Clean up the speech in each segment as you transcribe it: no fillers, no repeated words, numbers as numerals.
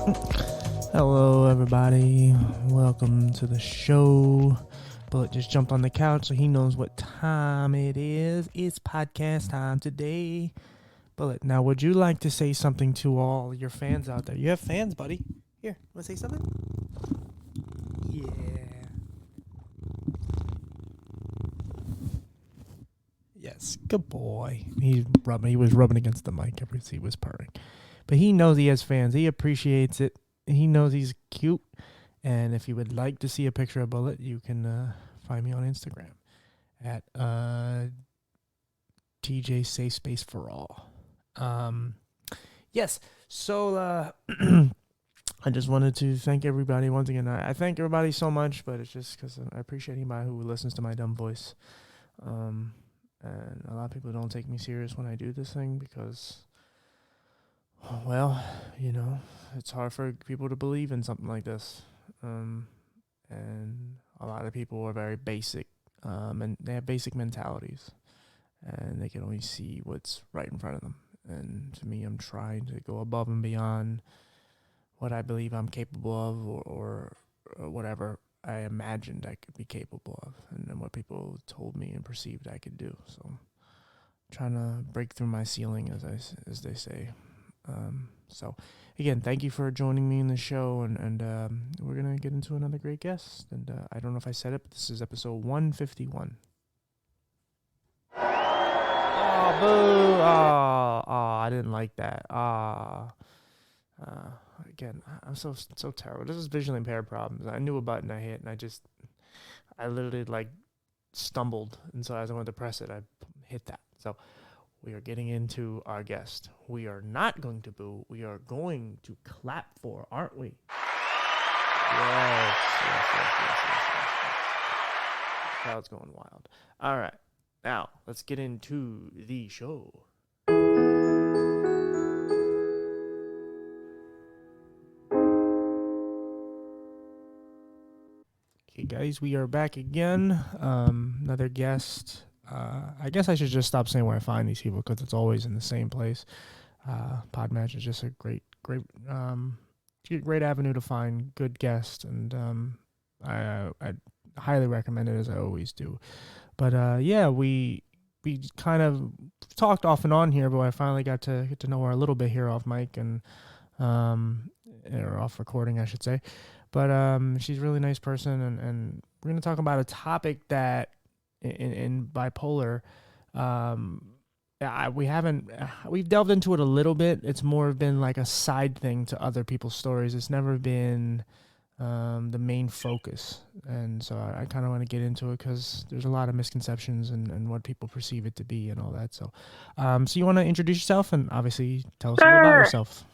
Hello, everybody. Welcome to the show. Bullet just jumped on the couch so he knows what time it is. It's podcast time today. Bullet, now would you like to say something to all your fans out there? You have fans, buddy. Here, want to say something? Yeah. Yes, good boy. He was rubbing against the mic every he was purring. But he knows he has fans. He appreciates it. He knows he's cute. And if you would like to see a picture of Bullet, you can find me on Instagram at TJ Safe Space for All. Yes. So I just wanted to thank everybody once again. I thank everybody so much, but it's just because I appreciate anybody who listens to my dumb voice. And a lot of people don't take me serious when I do this thing because, well, you know, it's hard for people to believe in something like this. And a lot of people are very basic, and they have basic mentalities, and they can only see what's right in front of them. And to me, I'm trying to go above and beyond what I believe I'm capable of or whatever I imagined I could be capable of, and then what people told me and perceived I could do. So I'm trying to break through my ceiling, as they say. So again, thank you for joining me in the show, and we're gonna get into another great guest. And I don't know if I said it, but this is episode 151. Oh, boo! Oh, I didn't like that. Again, I'm so terrible. This is visually impaired problems. I knew a button I hit, and I literally stumbled, and so as I went to press it, I hit that. So we are getting into our guest. We are not going to boo. We are going to clap for, aren't we? Yes. The crowd's going wild. All right. Now, let's get into the show. Okay, guys, we are back again. Another guest. I guess I should just stop saying where I find these people because it's always in the same place. Podmatch is just a great avenue to find good guests, and I highly recommend it, as I always do. But yeah, we kind of talked off and on here, but I finally got to get to know her a little bit here off mic and or off recording, I should say. But she's a really nice person, and we're going to talk about a topic that in bipolar, we've delved into it a little bit. It's more been like a side thing to other people's stories. It's never been the main focus. And so I kind of want to get into it because there's a lot of misconceptions and what people perceive it to be and all that. So you want to introduce yourself and obviously tell us a little about yourself.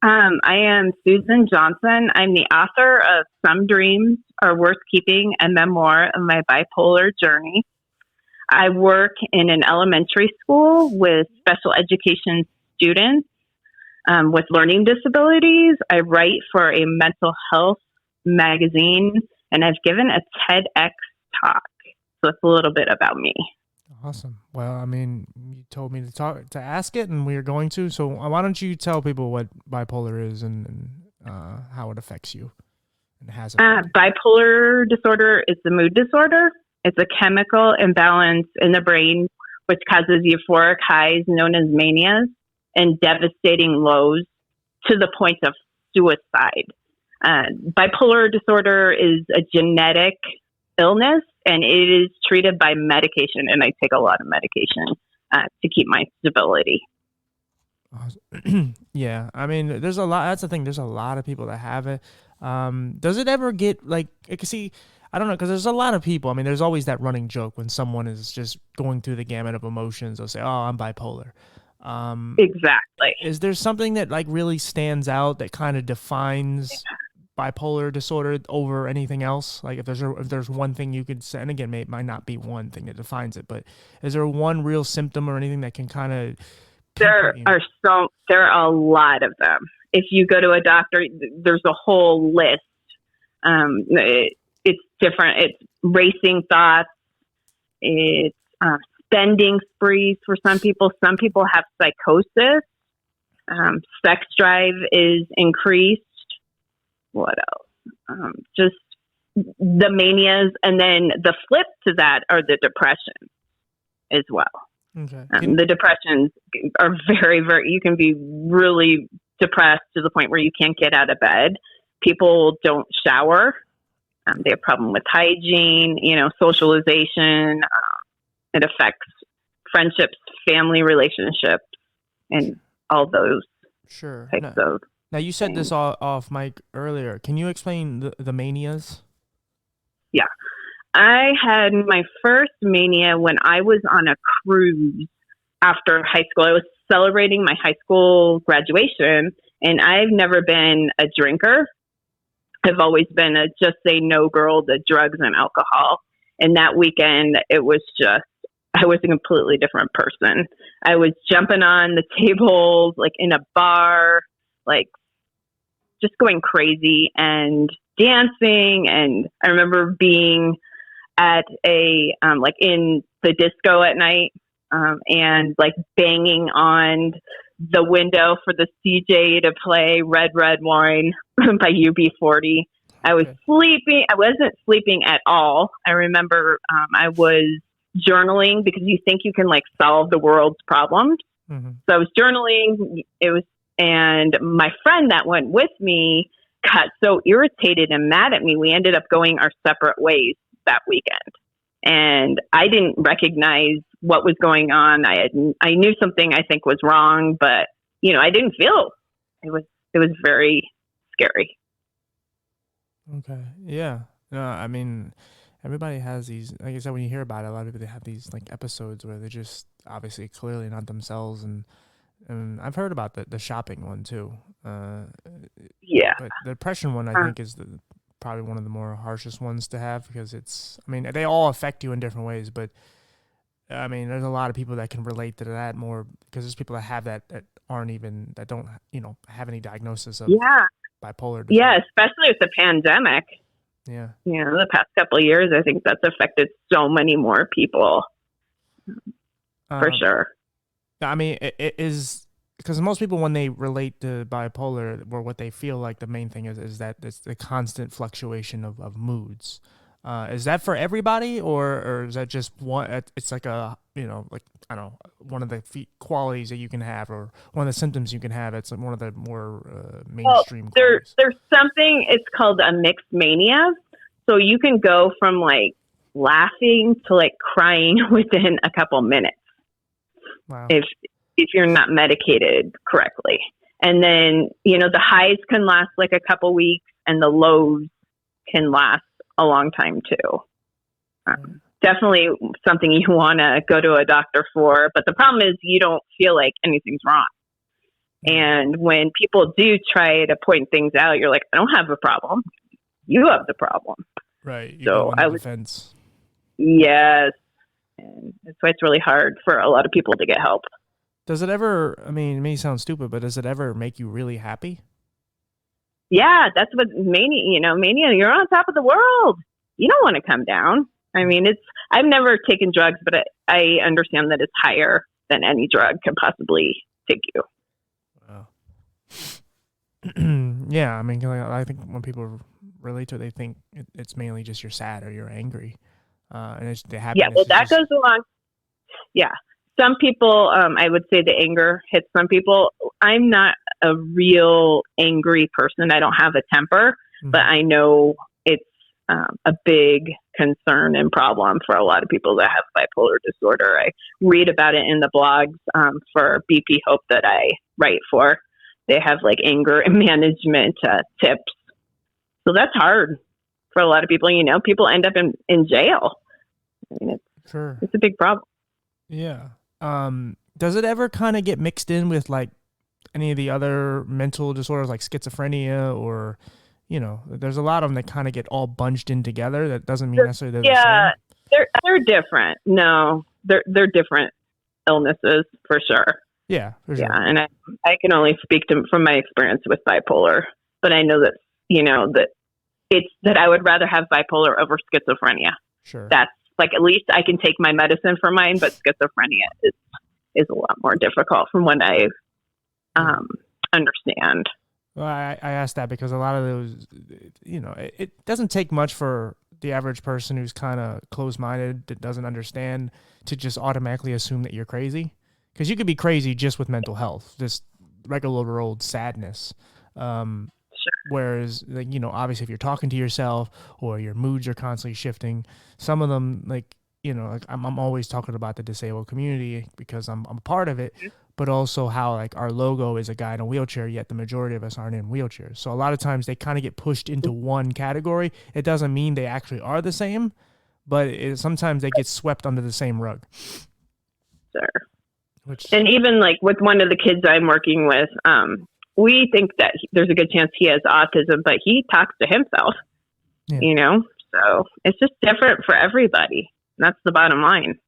I am Susan Johnson. I'm the author of Some Dreams Are Worth Keeping, a memoir of my bipolar journey. I work in an elementary school with special education students with learning disabilities. I write for a mental health magazine, and I've given a TEDx talk. So it's a little bit about me. Awesome. Well, I mean, you told me to ask it, and we are going to. So why don't you tell people what bipolar is and how it affects you and has affected you? Bipolar disorder is a mood disorder. It's a chemical imbalance in the brain which causes euphoric highs known as manias and devastating lows to the point of suicide. Bipolar disorder is a genetic illness, and it is treated by medication, and I take a lot of medication to keep my stability. Awesome. Yeah, I mean, there's a lot. That's the thing. There's a lot of people that have it. Does it ever get I don't know, because there's a lot of people. I mean, there's always that running joke when someone is just going through the gamut of emotions. They'll say, "Oh, I'm bipolar." Exactly. Is there something that really stands out that kind of defines bipolar disorder over anything else? Like if there's one thing you could say, and again, it might not be one thing that defines it, but is there one real symptom or anything that can kind of? There are a lot of them. If you go to a doctor, there's a whole list. It's different. It's racing thoughts. It's spending sprees for some people. Some people have psychosis. Sex drive is increased. What else? Just the manias, and then the flip to that are the depression as well. Okay. The depressions are very, very, you can be really depressed to the point where you can't get out of bed. People don't shower. They have problem with hygiene, socialization. It affects friendships, family relationships, and all those types of. Now, you said this off mic earlier. Can you explain the manias? Yeah. I had my first mania when I was on a cruise after high school. I was celebrating my high school graduation, and I've never been a drinker. I've always been a just say no girl to drugs and alcohol. And that weekend, it was just, I was a completely different person. I was jumping on the tables, like in a bar, like just going crazy and dancing. And I remember being at a, like in the disco at night, and like banging on the window for the CJ to play Red Wine by UB40. I was sleeping. I wasn't sleeping at all. I remember I was journaling because you think you can like solve the world's problems. Mm-hmm. So I was journaling. And my friend that went with me got so irritated and mad at me. We ended up going our separate ways that weekend. And I didn't recognize what was going on. I knew something I think was wrong, but I didn't feel it was very scary. Okay. Yeah. No, I mean, everybody has these, like I said, when you hear about it, a lot of people, they have these like episodes where they're just obviously clearly not themselves. And I've heard about the shopping one too. Yeah. But the depression one, I think, is probably one of the more harshest ones to have, because they all affect you in different ways, but I mean, there's a lot of people that can relate to that more, because there's people that have that don't, have any diagnosis of bipolar disorder. Yeah, especially with the pandemic. Yeah. The past couple of years, I think that's affected so many more people. For sure. I mean, it is, because most people, when they relate to bipolar, or what they feel like, the main thing is that it's the constant fluctuation of moods. Is that for everybody, or is that just one? It's like a, like, I don't know, one of the qualities that you can have, or one of the symptoms you can have. It's like one of the more mainstream. Well, there's something, it's called a mixed mania. So you can go from like laughing to like crying within a couple minutes. Wow. If you're not medicated correctly. And then, the highs can last like a couple weeks, and the lows can last a long time too. Definitely something you want to go to a doctor for. But the problem is you don't feel like anything's wrong. And when people do try to point things out, you're like, I don't have a problem. You have the problem. Right. You go on the defense. Yes. And that's why it's really hard for a lot of people to get help. Does it ever, I mean, it may sound stupid, but does it ever make you really happy? Yeah, that's what mania, you're on top of the world. You don't want to come down. I mean, I've never taken drugs, but I understand that it's higher than any drug can possibly take you. Wow. Yeah, I mean, I think when people relate to it, they think it's mainly just you're sad or you're angry. And it's the happiness. Yeah, well, that goes along. Yeah. Some people, I would say the anger hits some people. I'm not a real angry person. I don't have a temper, but I know it's a big concern and problem for a lot of people that have bipolar disorder. I read about it in the blogs for BP Hope that I write for. They have like anger management tips. So that's hard for a lot of people. People end up in jail. I mean, it's a big problem. Yeah. Does it ever kind of get mixed in with like any of the other mental disorders like schizophrenia, or, there's a lot of them that kind of get all bunched in together? That doesn't mean necessarily they're the same. They're different. No, they're different illnesses for sure. Yeah, for sure. Yeah, and I can only speak from my experience with bipolar, but I know that, that I would rather have bipolar over schizophrenia. Sure. That's like, at least I can take my medicine for mine, but schizophrenia is a lot more difficult from what I've understand. Well, I asked that because a lot of those, it doesn't take much for the average person who's kind of closed-minded, that doesn't understand, to just automatically assume that you're crazy. Because you could be crazy just with mental health, just regular old sadness. Whereas, like, obviously if you're talking to yourself or your moods are constantly shifting, some of them, like, like I'm always talking about the disabled community because I'm a part of it, but also how, like, our logo is a guy in a wheelchair, yet the majority of us aren't in wheelchairs. So a lot of times they kind of get pushed into one category. It doesn't mean they actually are the same, but sometimes they get swept under the same rug. Sure. And even like with one of the kids I'm working with, we think that there's a good chance he has autism, but he talks to himself, so it's just different for everybody. That's the bottom line.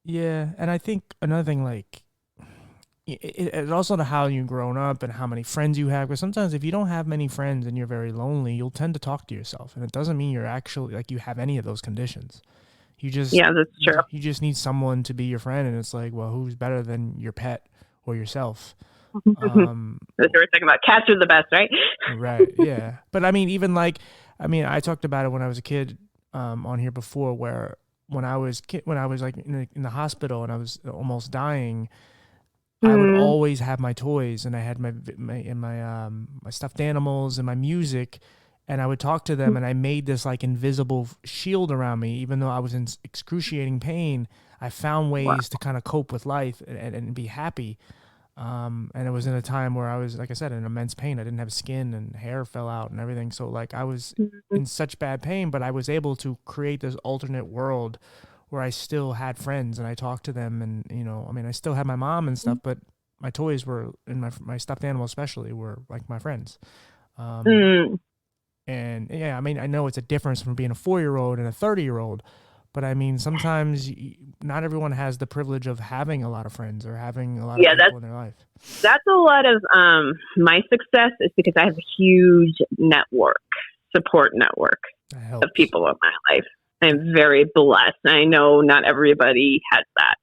Yeah. And I think another thing, like, it's also to how you've grown up and how many friends you have. Because sometimes if you don't have many friends and you're very lonely, you'll tend to talk to yourself. And it doesn't mean you're actually, like, you have any of those conditions. Yeah, that's true. You just need someone to be your friend. And it's like, well, who's better than your pet or yourself? That's what we're talking about. Cats are the best, right? Right. Yeah. But I mean, even like, I talked about it when I was a kid on here before, where when I was like in the hospital and I was almost dying, I would always have my toys, and I had my stuffed animals and my music, and I would talk to them, and I made this like invisible shield around me. Even though I was in excruciating pain, I found ways to kind of cope with life and be happy. And it was in a time where I was, like I said, in immense pain. I didn't have skin and hair fell out and everything. So like I was in such bad pain, but I was able to create this alternate world where I still had friends and I talked to them. And, I still had my mom and stuff, but my toys were, and my stuffed animals especially, were like my friends. And yeah, I know it's a difference from being a 4-year-old and a 30-year-old, but sometimes not everyone has the privilege of having a lot of friends or having a lot of people in their life. That's a lot of my success is because I have a huge support network of people in my life. I'm very blessed. I know not everybody has that.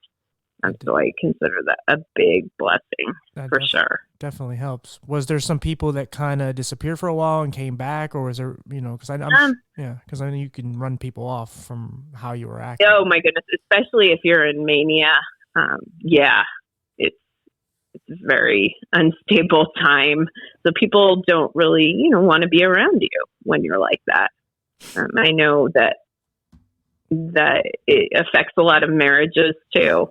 And so I consider that a big blessing for sure. Definitely helps. Was there some people that kind of disappeared for a while and came back, or was there, because I know you can run people off from how you were acting. Oh my goodness, especially if you're in mania. It's a very unstable time. So people don't really, want to be around you when you're like that. I know that it affects a lot of marriages too,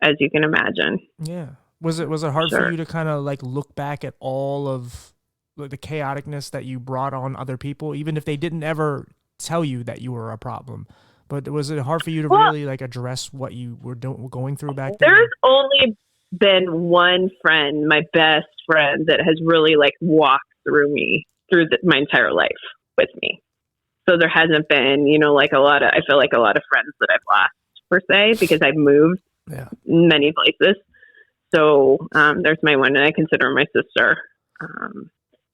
as you can imagine. Yeah. Was it hard for you to kind of like look back at all of the chaoticness that you brought on other people, even if they didn't ever tell you that you were a problem? But was it hard for you to really like address what you were going through back then? There's only been one friend, my best friend, that has really like walked through my entire life with me. So there hasn't been, like I feel like a lot of friends that I've lost per se, because I've moved many places. So there's my one, and I consider my sister.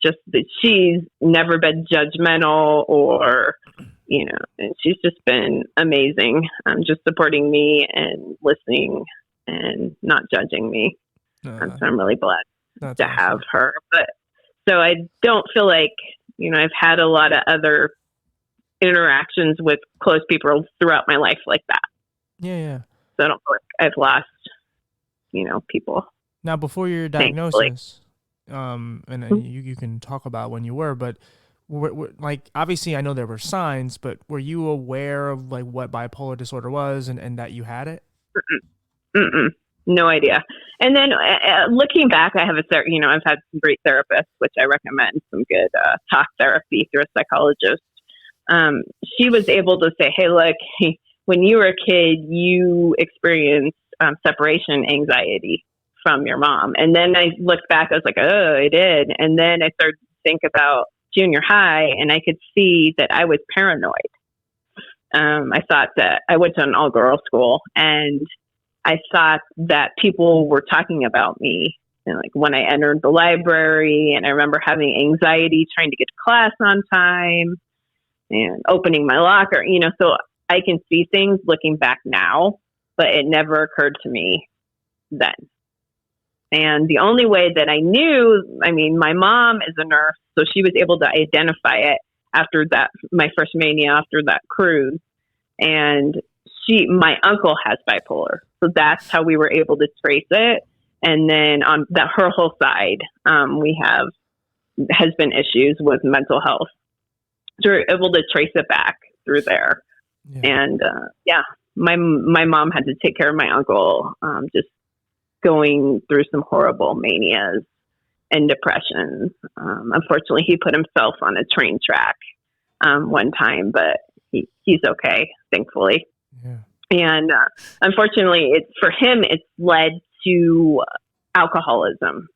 Just that she's never been judgmental or, and she's just been amazing. Just supporting me and listening and not judging me. So I'm really blessed to have her. But so I don't feel like, I've had a lot of other interactions with close people throughout my life like that. Yeah. So I don't feel like I've lost, people. Now, before your diagnosis, you can talk about when you were, but like, obviously I know there were signs, but were you aware of like what bipolar disorder was and that you had it? No idea. And then looking back, I've had some great therapists, which I recommend, some good talk therapy through a psychologist. She was able to say, hey, look, when you were a kid, you experienced separation anxiety from your mom. And then I looked back, I was like, oh, I did. And then I started to think about junior high, and I could see that I was paranoid. I thought that I went to an all-girls school, and I thought that people were talking about me. And like when I entered the library, and I remember having anxiety trying to get to class on time and opening my locker, so I can see things looking back now, but it never occurred to me then. And the only way that I knew, I mean, my mom is a nurse, so she was able to identify it after that, my first mania after that cruise. And my uncle has bipolar. So that's how we were able to trace it. And then on that, her whole side, has been issues with mental health. So we're able to trace it back through there. Yeah. And my mom had to take care of my uncle, just going through some horrible manias and depressions. Unfortunately, he put himself on a train track one time, but he's okay, thankfully. Yeah. And unfortunately, for him, it's led to alcoholism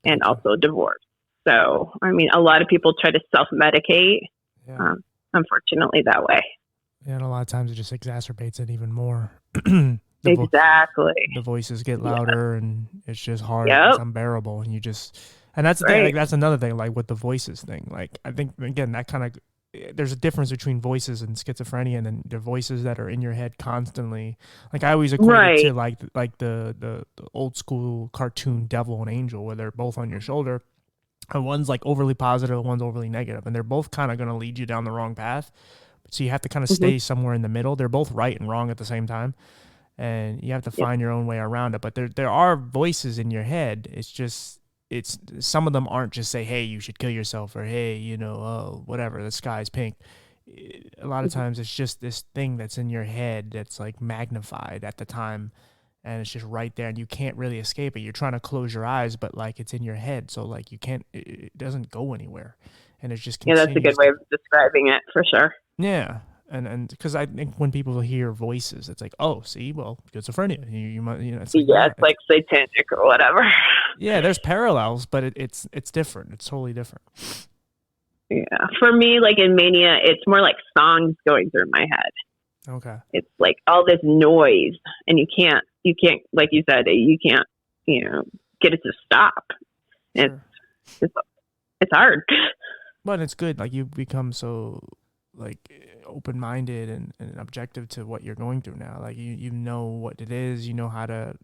and also divorce. So, I mean, a lot of people try to self-medicate, unfortunately, that way. Yeah, and a lot of times it just exacerbates it even more. Exactly. The voices get louder, and it's just hard. Yep. It's unbearable, and that's the thing. Like, that's another thing. Like with the voices thing. Like I think again that kind of there's a difference between voices and schizophrenia, and then the voices that are in your head constantly. Like I always equate it to like the old school cartoon Devil and Angel, where they're both on your shoulder, and one's like overly positive, and one's overly negative, and they're both kind of going to lead you down the wrong path. So you have to kind of stay somewhere in the middle. They're both right and wrong at the same time. And you have to find your own way around it. But there are voices in your head. It's some of them aren't just say, hey, you should kill yourself, or hey, whatever, the sky's pink. A lot of times it's just this thing that's in your head that's like magnified at the time, and it's just right there, and you can't really escape it. You're trying to close your eyes, but like it's in your head, so like you can't. It doesn't go anywhere, and it's just that's a good way of describing it for sure. Yeah. And because I think when people hear voices, it's like, oh, see, well, schizophrenia. You might, it's like, it's like satanic or whatever. Yeah, there's parallels, but it's different. It's totally different. Yeah, for me, like in mania, it's more like songs going through my head. Okay. It's like all this noise, and you can't, like you said, you can't, get it to stop. Sure. It's hard. But it's good. Like you become so like open-minded and objective to what you're going through now. Like you know what it is, you know how to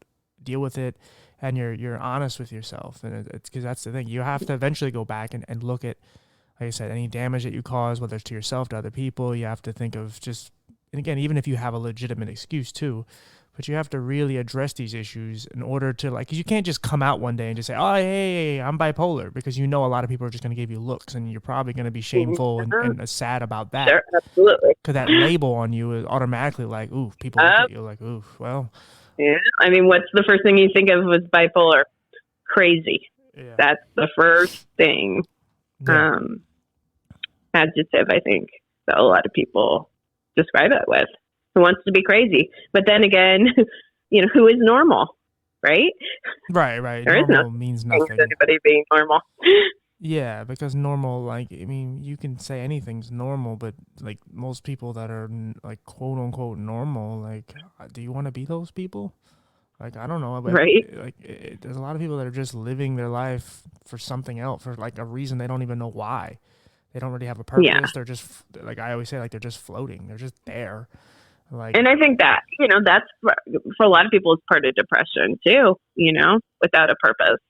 deal with it, and you're honest with yourself. And it's because that's the thing. You have to eventually go back and look at, like I said, any damage that you cause, whether it's to yourself, to other people. You have to think of and again, even if you have a legitimate excuse too, but you have to really address these issues in order to, like, because you can't just come out one day and just say, oh, hey, I'm bipolar, because a lot of people are just going to give you looks, and you're probably going to be shameful and sad about that. Sure, absolutely. Because that label on you is automatically like, ooh, people look at you like, ooh, well. Yeah, I mean, what's the first thing you think of with bipolar? Crazy. Yeah. That's the first thing. Yeah. Adjective, I think, that a lot of people describe it with. Who wants to be crazy? But then again, who is normal, right? Right. There normal means nothing. Anybody being normal. Yeah, because normal, like, I mean, you can say anything's normal, but like most people that are like quote unquote normal, like, do you want to be those people? Like, I don't know, but right? Like, there's a lot of people that are just living their life for something else, for like a reason they don't even know why. They don't really have a purpose. Yeah. They're just, like I always say, like they're just floating. They're just there. Like, and I think that, that's for a lot of people is part of depression too, without a purpose.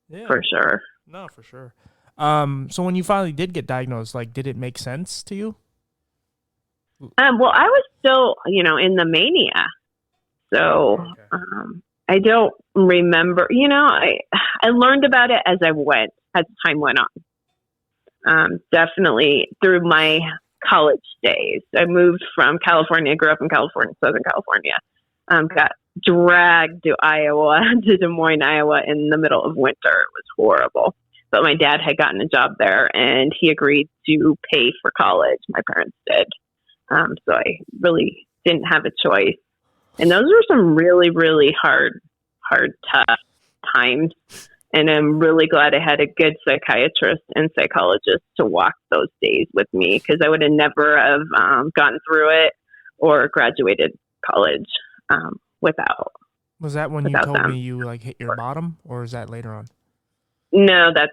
Yeah. For sure. No, for sure. So when you finally did get diagnosed, like, did it make sense to you? Well, I was still, in the mania. So, okay. I don't remember, I learned about it as I went, as time went on. Definitely through my college days. I moved from California, grew up in California, Southern California. Got dragged to Iowa, to Des Moines, Iowa in the middle of winter. It was horrible. But my dad had gotten a job there, and he agreed to pay for college. My parents did. So I really didn't have a choice. And those were some really, really hard, tough times. And I'm really glad I had a good psychiatrist and psychologist to walk those days with me, because I would have never have gotten through it or graduated college without. Was that when you told me you like hit your bottom, or is that later on? No, that's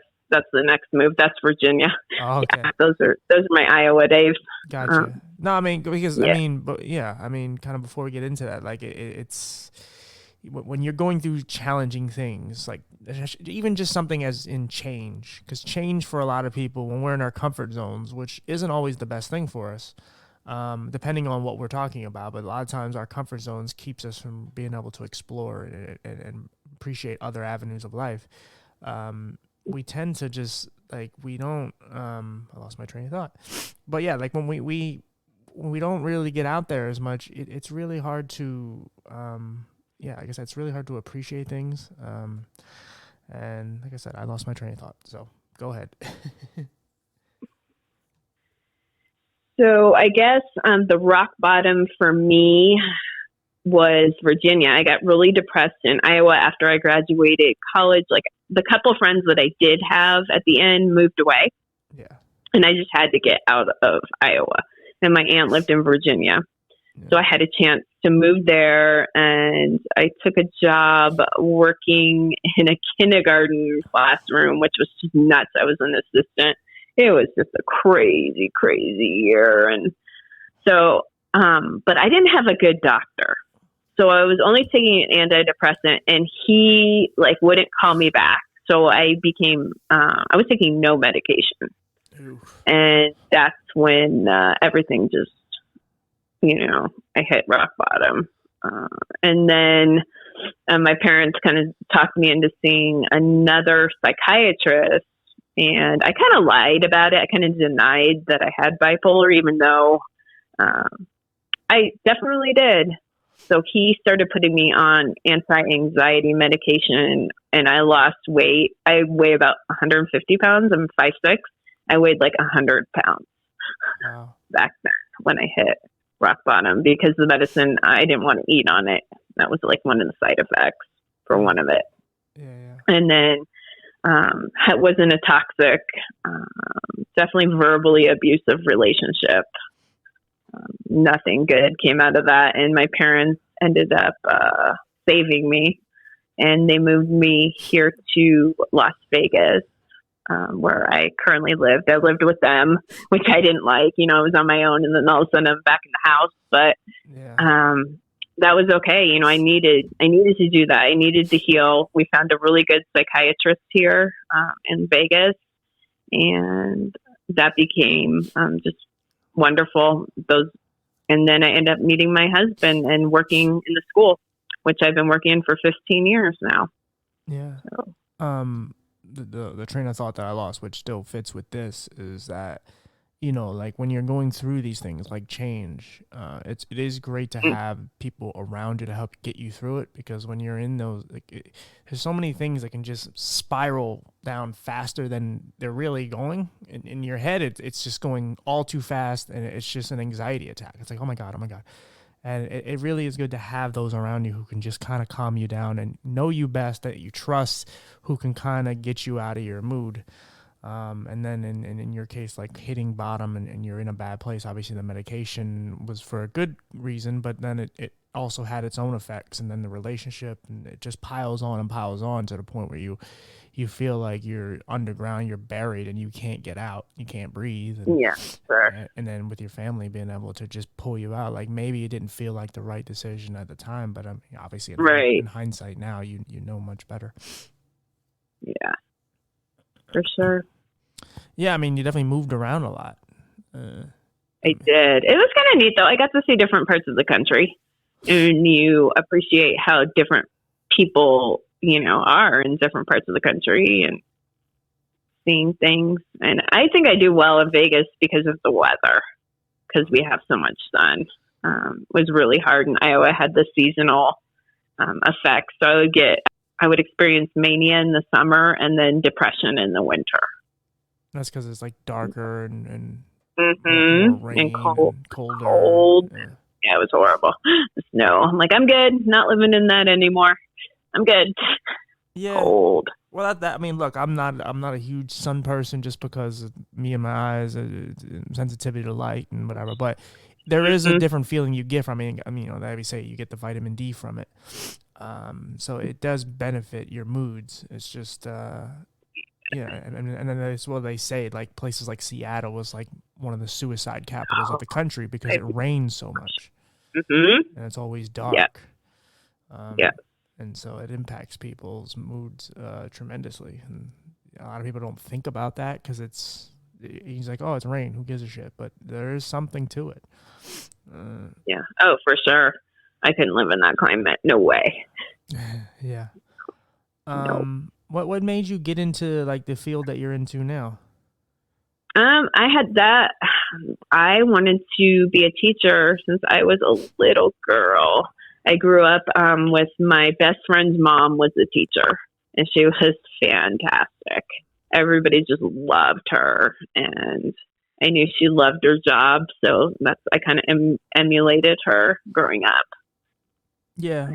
the next move. That's Virginia. Oh, okay. Yeah, those are my Iowa days. Gotcha. No, I mean, because yeah. I mean, kind of before we get into that, like it's. when you're going through challenging things, like even just something as in change, because change for a lot of people, when we're in our comfort zones, which isn't always the best thing for us, depending on what we're talking about, but a lot of times our comfort zones keeps us from being able to explore and appreciate other avenues of life. We tend to just like, we don't, I lost my train of thought, but yeah, like when we don't really get out there as much, it's really hard to, I guess it's really hard to appreciate things. And like I said, I lost my train of thought, so go ahead. So I guess the rock bottom for me was Virginia. I got really depressed in Iowa after I graduated college. Like the couple friends that I did have at the end moved away. Yeah. And I just had to get out of Iowa. And my aunt lived in Virginia. Yeah. So I had a chance to move there, and I took a job working in a kindergarten classroom, which was just nuts. I was an assistant. It was just a crazy, crazy year. And so, but I didn't have a good doctor. So I was only taking an antidepressant, and he like wouldn't call me back. So I became, I was taking no medication. Oof. And that's when everything just, I hit rock bottom. And then my parents kind of talked me into seeing another psychiatrist. And I kind of lied about it. I kind of denied that I had bipolar, even though I definitely did. So he started putting me on anti-anxiety medication, and I lost weight. I weigh about 150 pounds. I'm 5'6". I weighed like 100 pounds back then when I hit rock bottom, because the medicine, I didn't want to eat on it. That was like one of the side effects for one of it. Yeah. And then it wasn't a toxic, definitely verbally abusive relationship. Nothing good came out of that. And my parents ended up saving me, and they moved me here to Las Vegas, where I currently lived. I lived with them, which I didn't like. I was on my own, and then all of a sudden I'm back in the house. But that was okay. I needed to do that. I needed to heal. We found a really good psychiatrist here in Vegas, and that became just wonderful. And then I ended up meeting my husband and working in the school, which I've been working in for 15 years now. Yeah. So. The train of thought that I lost, which still fits with this, is that, like when you're going through these things like change, it is great to have people around you to help get you through it, because when you're in those, there's so many things that can just spiral down faster than they're really going. In your head, it's just going all too fast, and it's just an anxiety attack. It's like, oh my God. And it really is good to have those around you who can just kind of calm you down and know you best, that you trust, who can kind of get you out of your mood. And then in your case, like hitting bottom and you're in a bad place, obviously the medication was for a good reason, but then it also had its own effects, and then the relationship, and it just piles on to the point where you feel like you're underground, you're buried, and you can't get out, you can't breathe. And, yeah, sure. And then with your family being able to just pull you out, like maybe it didn't feel like the right decision at the time, but obviously in hindsight now, you know much better. Yeah, for sure. Yeah, I mean, you definitely moved around a lot. I did. It was kind of neat, though. I got to see different parts of the country, and you appreciate how different people, are in different parts of the country, and seeing things. And I think I do well in Vegas because of the weather, because we have so much sun. It was really hard in Iowa. Had the seasonal effects. So I would experience mania in the summer and then depression in the winter. That's because it's like darker and more rain and colder. Cold. Yeah, it was horrible. The snow. I'm like, I'm good. Not living in that anymore. I'm good. Yeah. Cold. Well, that I mean, look, I'm not a huge sun person, just because of me and my eyes, sensitivity to light and whatever. But there is a different feeling you get from it. I mean, they say you get the vitamin D from it. So it does benefit your moods. It's just, and then that's what they say. Like places like Seattle was like one of the suicide capitals of the country because it rains so much, and it's always dark. Yeah. And so it impacts people's moods tremendously. And a lot of people don't think about that because he's like, oh, it's rain. Who gives a shit? But there is something to it. Yeah. Oh, for sure. I couldn't live in that climate. No way. Yeah. Nope. What made you get into like the field that you're into now? I had that. I wanted to be a teacher since I was a little girl. I grew up with my best friend's mom was a teacher, and she was fantastic. Everybody just loved her, and I knew she loved her job, so I kind of emulated her growing up. Yeah,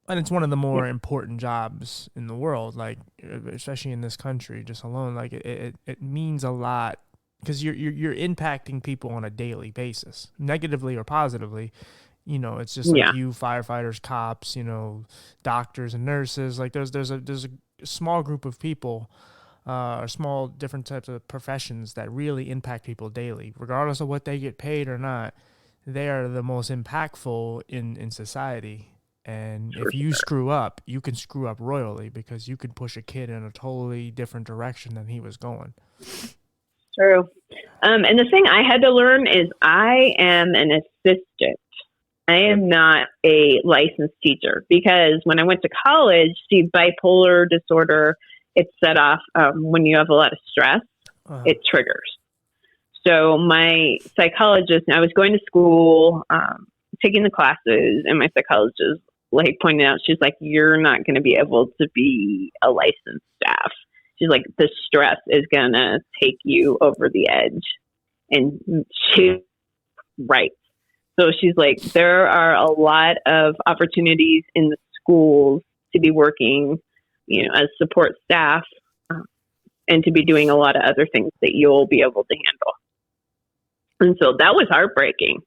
And it's one of the more important jobs in the world, like especially in this country, just alone. Like it means a lot because you're impacting people on a daily basis, negatively or positively. You know, it's just like you, firefighters, cops, you know, doctors and nurses. Like there's a small group of people, or small different types of professions that really impact people daily, regardless of what they get paid or not. They are the most impactful in society. And if you screw up, you can screw up royally because you can push a kid in a totally different direction than he was going. True. And the thing I had to learn is I am an assistant. I am not a licensed teacher because when I went to college, see, bipolar disorder, it's set off when you have a lot of stress, it triggers. So my psychologist, I was going to school, taking the classes, and my psychologist like pointed out, she's like, you're not going to be able to be a licensed staff. She's like, the stress is going to take you over the edge. And she's right. So she's like, there are a lot of opportunities in the schools to be working, you know, as support staff and to be doing a lot of other things that you'll be able to handle. And so that was heartbreaking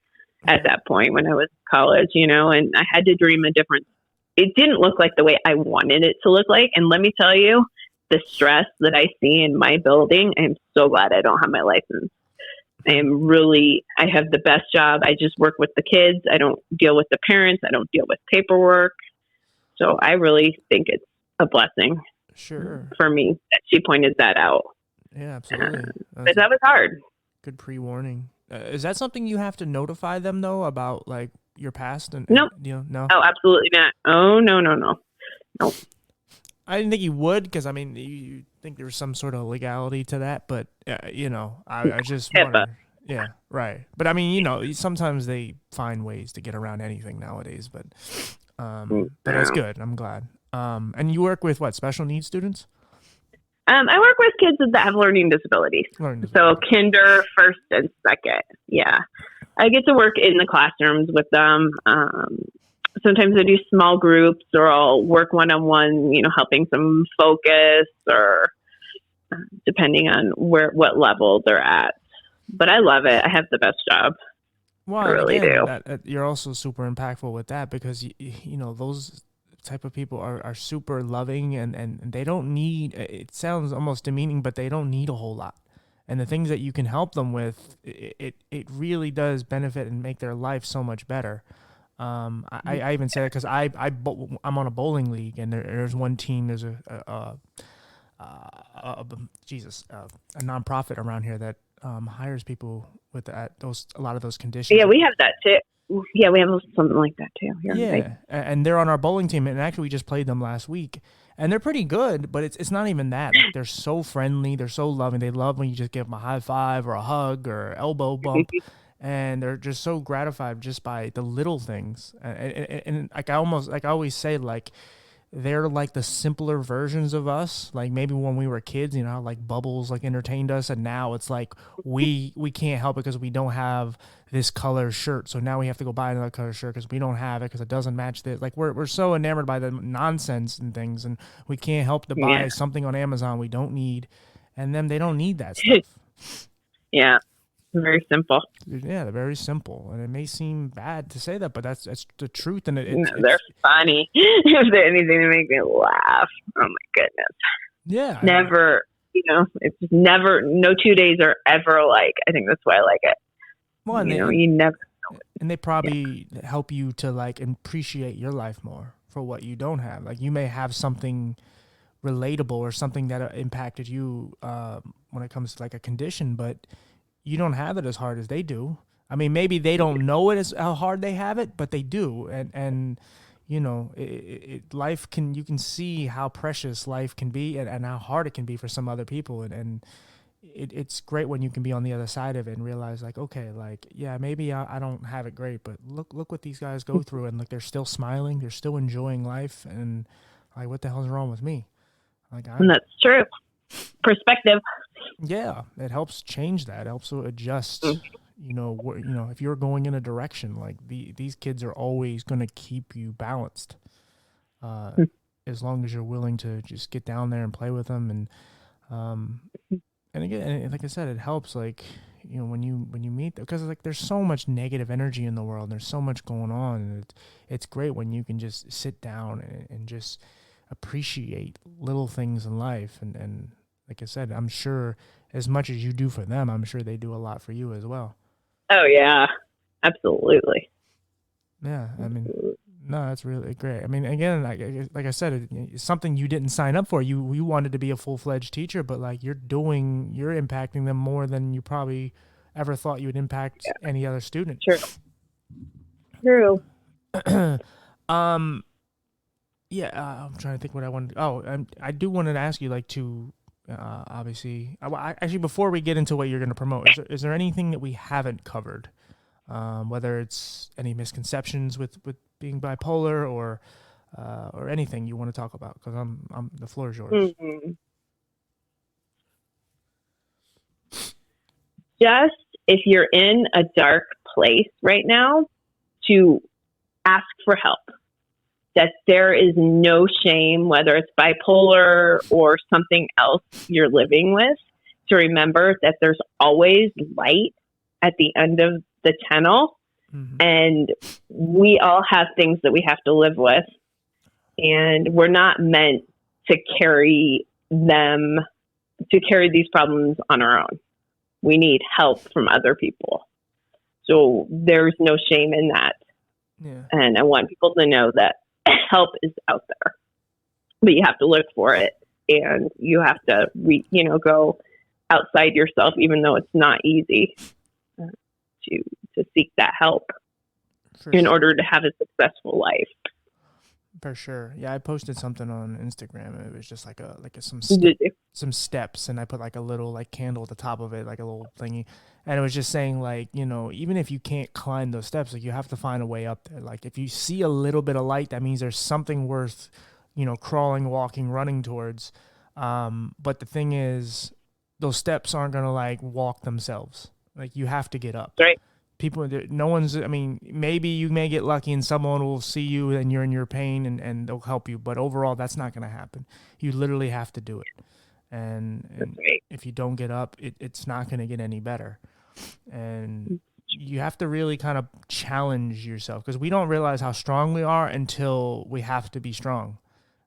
at that point when I was in college, you know, and I had to dream a different. It didn't look like the way I wanted it to look like. And let me tell you, the stress that I see in my building, I'm so glad I don't have my license. I have the best job. I just work with the kids. I don't deal with the parents. I don't deal with paperwork. So I really think it's a blessing for me that she pointed that out. Yeah, absolutely. But that was hard. Good pre-warning. Is that something you have to notify them though about like your past? Nope. No. Oh, absolutely not. Oh, no. Nope. I didn't think you would because I mean you think there was some sort of legality to that, but you know I just wondered. Yeah, right. But I mean, you know, sometimes they find ways to get around anything nowadays. But that's good. I'm glad. And you work with what, special needs students? I work with kids that have learning disabilities. So kinder, first and second. Yeah. I get to work in the classrooms with them. Sometimes I do small groups or I'll work one-on-one, you know, helping them focus or depending on what level they're at. But I love it. I have the best job. Well, I really do. You're also super impactful with that because, you know, those type of people are super loving and they don't need, it sounds almost demeaning, but they don't need a whole lot. And the things that you can help them with, it really does benefit and make their life so much better. I even say that because I'm on a bowling league and there's one team, there's a nonprofit around here that hires people with a lot of those conditions. Yeah, we have that too. Yeah, we have something like that too. Yeah, and they're on our bowling team, and actually we just played them last week, and they're pretty good. But it's not even that. Like, they're so friendly, they're so loving. They love when you just give them a high five or a hug or elbow bump, and they're just so gratified just by the little things. And like I always say, like, they're like the simpler versions of us. Like maybe when we were kids, you know, like Bubbles like entertained us, and now it's like we can't help it because we don't have this color shirt. So now we have to go buy another color shirt because we don't have it because it doesn't match this. Like we're so enamored by the nonsense and things, and we can't help to buy something on Amazon we don't need, and then they don't need that stuff. Yeah. Very simple. Yeah, they're very simple, and it may seem bad to say that, but that's the truth. And they're funny. If there's anything to make me laugh, oh my goodness. Yeah. Never, you know, it's never. No 2 days are ever alike. I think that's why I like it. Well, you never. And they probably help you to like appreciate your life more for what you don't have. Like you may have something relatable or something that impacted you when it comes to like a condition, but you don't have it as hard as they do. I mean, maybe they don't know it as how hard they have it, but they do. And you know, life can, you can see how precious life can be, and how hard it can be for some other people. And it's great when you can be on the other side of it and realize like, okay, like, yeah, maybe I don't have it great, but look what these guys go through, and like they're still smiling, they're still enjoying life, and like, what the hell's wrong with me? Like And that's true. Perspective. yeah, it helps change that. It helps to adjust. You know, if you're going in a direction, like these kids are always going to keep you balanced, as long as you're willing to just get down there and play with them. And again, like I said, it helps. Like, you know, when you meet them, because like there's so much negative energy in the world. And there's so much going on, and it's great when you can just sit down and just appreciate little things in life. And like I said, I'm sure as much as you do for them, I'm sure they do a lot for you as well. Oh yeah, absolutely. Yeah, I mean, no, that's really great. I mean, again, like I said, it's something you didn't sign up for. You wanted to be a full-fledged teacher, but like you're impacting them more than you probably ever thought you would impact any other student. True. Yeah, I'm trying to think what I wanted. I do want to ask you, like, to obviously, actually, before we get into what you're going to promote, is there anything that we haven't covered? Whether it's any misconceptions with being bipolar, or anything you want to talk about, because the floor is yours. Mm-hmm. Just if you're in a dark place right now, to ask for help. That there is no shame, whether it's bipolar or something else you're living with, to remember that there's always light at the end of the tunnel. Mm-hmm. And we all have things that we have to live with. And we're not meant to carry these problems on our own. We need help from other people. So there's no shame in that. Yeah. And I want people to know that help is out there, but you have to look for it, and you have to go outside yourself, even though it's not easy, to seek that help in order to have a successful life. For sure. Yeah, I posted something on Instagram, and it was just like some steps, and I put like a little like candle at the top of it, like a little thingy, and it was just saying, like, you know, even if you can't climb those steps, like, you have to find a way up there. Like, if you see a little bit of light, that means there's something worth, you know, crawling, walking, running towards. But the thing is, those steps aren't gonna like walk themselves. Like, you have to get up. Right. People, no one's, I mean, maybe you may get lucky and someone will see you and you're in your pain and they'll help you. But overall, that's not going to happen. You literally have to do it. And right. If you don't get up, it's not going to get any better. And you have to really kind of challenge yourself, because we don't realize how strong we are until we have to be strong.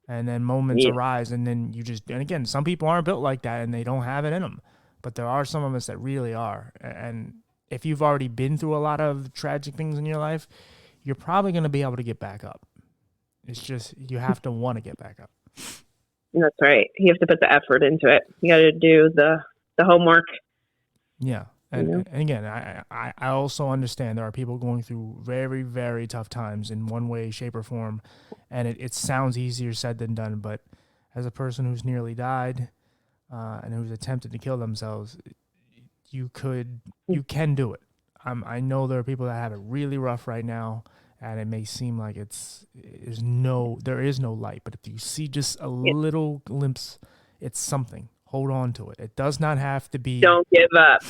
And then moments arise, and then and again, some people aren't built like that and they don't have it in them. But there are some of us that really are. And if you've already been through a lot of tragic things in your life, you're probably going to be able to get back up. It's just, you have to want to get back up. That's right. You have to put the effort into it. You got to do the homework. Yeah. And again, I also understand there are people going through very, very tough times in one way, shape, or form. And it sounds easier said than done. But as a person who's nearly died and who's attempted to kill themselves, you can do it. I know there are people that have it really rough right now, and it may seem like there is no light. But if you see just a little glimpse, it's something. Hold on to it. It does not have to be. Don't give up.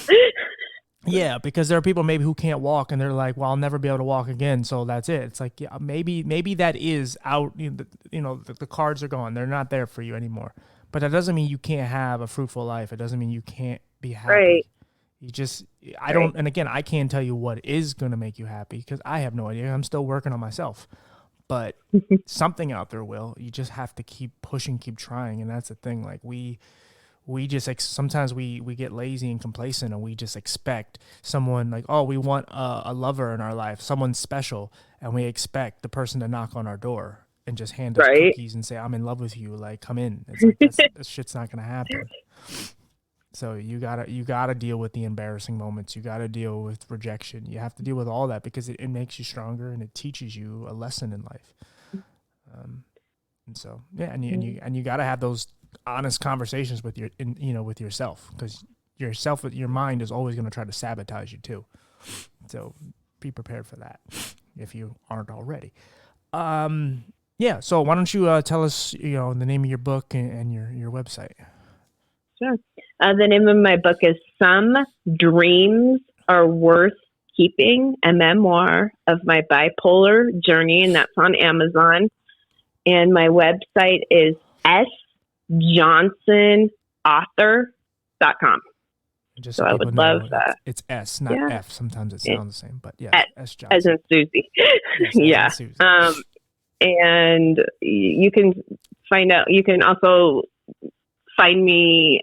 Yeah, because there are people maybe who can't walk, and they're like, "Well, I'll never be able to walk again." So that's it. It's like, yeah, maybe that is out. The cards are gone. They're not there for you anymore. But that doesn't mean you can't have a fruitful life. It doesn't mean you can't be happy. Right. And again, I can't tell you what is going to make you happy, because I have no idea. I'm still working on myself, but something out there will. You just have to keep pushing, keep trying. And that's the thing. Like we just, sometimes we get lazy and complacent, and we just expect someone, like, oh, we want a lover in our life, someone special. And we expect the person to knock on our door. and just hand us Right. cookies and say, I'm in love with you, like, come in. It's like, that shit's not gonna happen. So you gotta deal with the embarrassing moments. You gotta deal with rejection. You have to deal with all that because it makes you stronger and it teaches you a lesson in life. And so and you gotta have those honest conversations with with yourself, because your mind is always gonna try to sabotage you too. So be prepared for that if you aren't already. Yeah. So why don't you tell us the name of your book and your website? Sure. The name of my book is Some Dreams Are Worth Keeping, a memoir of my bipolar journey, and that's on Amazon. And my website is sjohnsonauthor.com. Just So so I people would love know, that. it's S, not Yeah. F. Sometimes it sounds the same, but yeah, S As Johnson. in Susie. Yes, Yeah. as in Susie. And you can also find me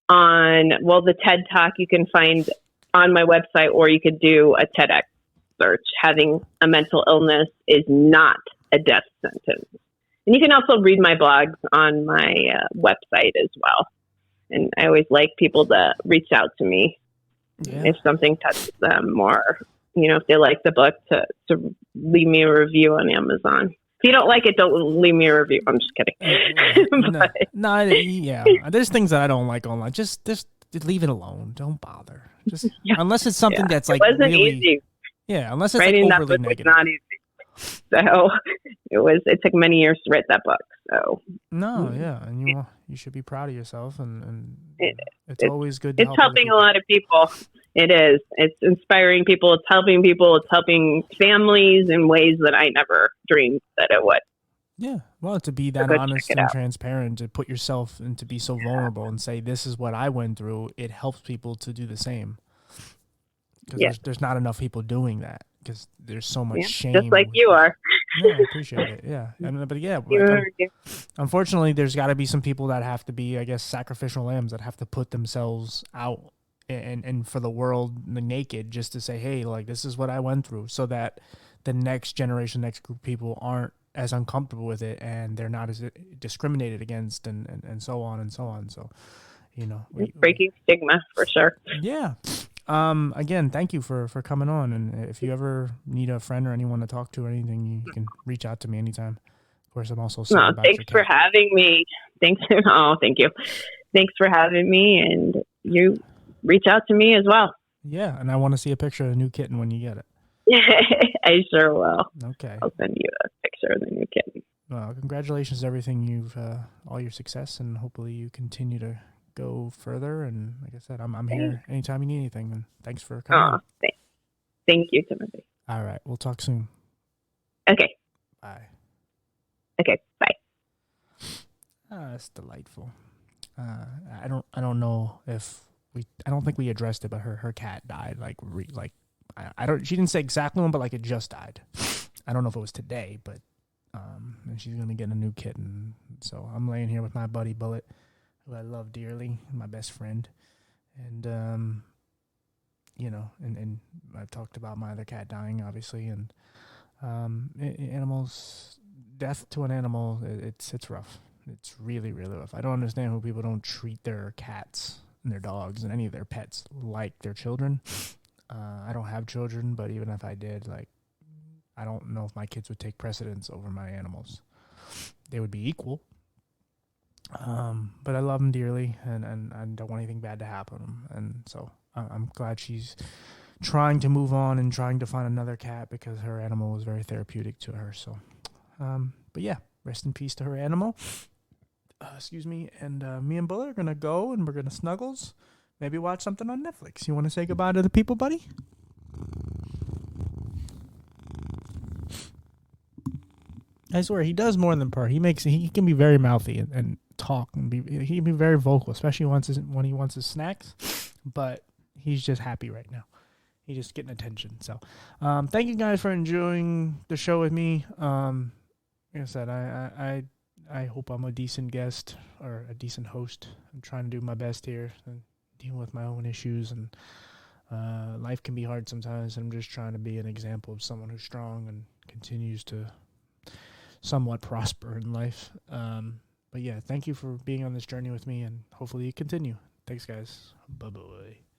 on, the TED Talk you can find on my website, or you could do a TEDx search. Having a mental illness is not a death sentence. And you can also read my blogs on my website as well. And I always like people to reach out to me if something touches them, or, if they like the book, to leave me a review on Amazon. If you don't like it, don't leave me a review. I'm just kidding. There's things that I don't like online. Just leave it alone. Don't bother. Just unless it's something that's like it wasn't really easy. Yeah, unless it's Writing like that overly book negative. was not easy. So it took many years to write that book. So and you should be proud of yourself, and it's always good to it's help helping a lot of people. It is. It's inspiring people. It's helping people. It's helping families in ways that I never dreamed that it would. Yeah, well, to be that honest and transparent, to put yourself and to be so vulnerable and say, this is what I went through, it helps people to do the same. Because there's not enough people doing that, because there's so much shame. Just like you are. Yeah, I appreciate it. Yeah. Unfortunately, there's got to be some people that have to be, I guess, sacrificial lambs, that have to put themselves out and for the world naked, just to say, hey, like, this is what I went through, so that the next generation, next group of people aren't as uncomfortable with it, and they're not as discriminated against, and so on and so on. So, breaking stigma for sure. Yeah. Again, thank you for coming on. And if you ever need a friend or anyone to talk to or anything, you can reach out to me anytime. Of course, I'm also sorry about your cat. Thanks for having me. Thank you. Thanks for having me, and you reach out to me as well. Yeah, and I want to see a picture of the new kitten when you get it. I sure will. Okay. I'll send you a picture of the new kitten. Well, congratulations on everything all your success, and hopefully you continue to go further. And like I said, I'm here anytime you need anything. And thanks for coming. Thank you, Timothy. All right, we'll talk soon. Okay. Bye. Okay. Bye. That's delightful. I don't know if I don't think we addressed it, but her cat died. She didn't say exactly when, but like it just died. I don't know if it was today, but and she's gonna get a new kitten. So I'm laying here with my buddy Bullet, who I love dearly, my best friend, and and I've talked about my other cat dying, obviously, and animals, death to an animal, it's rough. It's really, really rough. I don't understand how people don't treat their cats and their dogs and any of their pets like their children. I don't have children, but even if I did, I don't know if my kids would take precedence over my animals. They would be equal. But I love them dearly, and I don't want anything bad to happen to them. And so I'm glad she's trying to move on and trying to find another cat, because her animal was very therapeutic to her. So, but yeah, rest in peace to her animal. Excuse me. And me and Bullet are going to go, and we're going to snuggles. Maybe watch something on Netflix. You want to say goodbye to the people, buddy? I swear, he does more than purr. He can be very mouthy and talk, and he can be very vocal, especially when he wants his snacks. But he's just happy right now. He's just getting attention. So, thank you guys for enjoying the show with me. Like I said, I hope I'm a decent guest or a decent host. I'm trying to do my best here and deal with my own issues, and life can be hard sometimes. I'm just trying to be an example of someone who's strong and continues to somewhat prosper in life. But yeah, thank you for being on this journey with me, and hopefully you continue. Thanks, guys. Bye-bye.